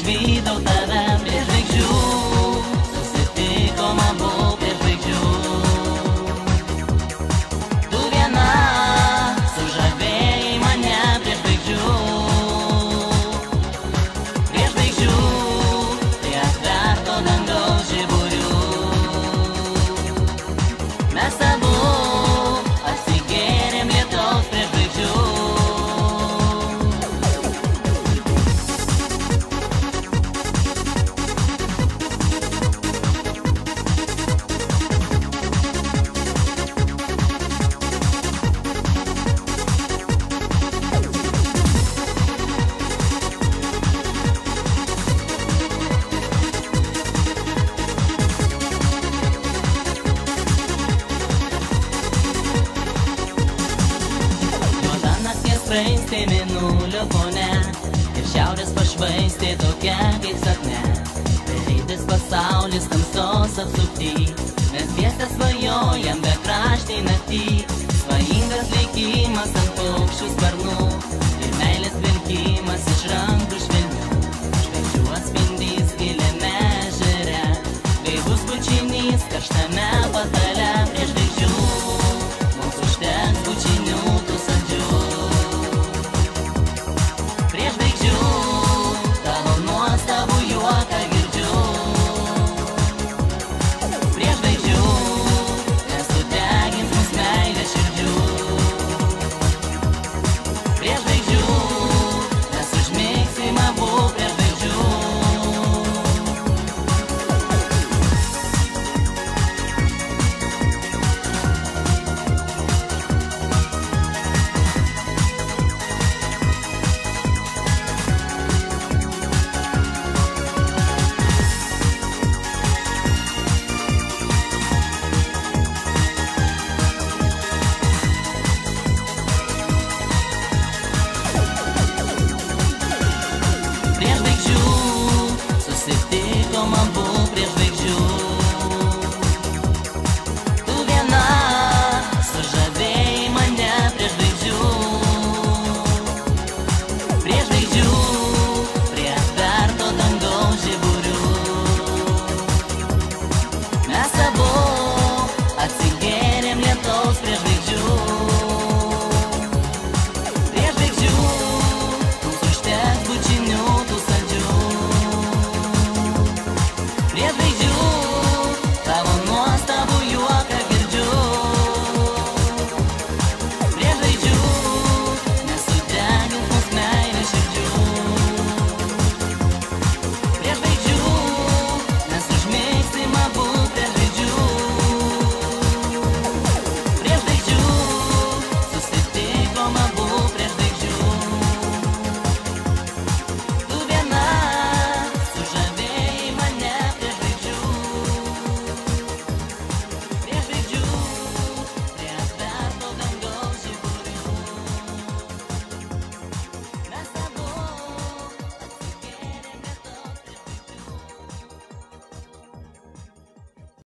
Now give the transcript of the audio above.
išvydau tave prie žvaigždžių. Susitikom abu prie žvaigždžių. Tu viena sužavėjai mane prie žvaigždžių. Prie žvaigždžių, prie atverto dangaus žiburių. Mes abu atsigėrėm lietaus prie žvaigždžių. Praeistė mėnulio fone ir šiaurės pašvaistė tokia kaip sapne. Beveidis pasaulis tamsos apsupty, mes dviese svajojam bekraštėj naktį. Svajingas leikimas ant paukščių sparnų ir meilės dvelkimas iš rankų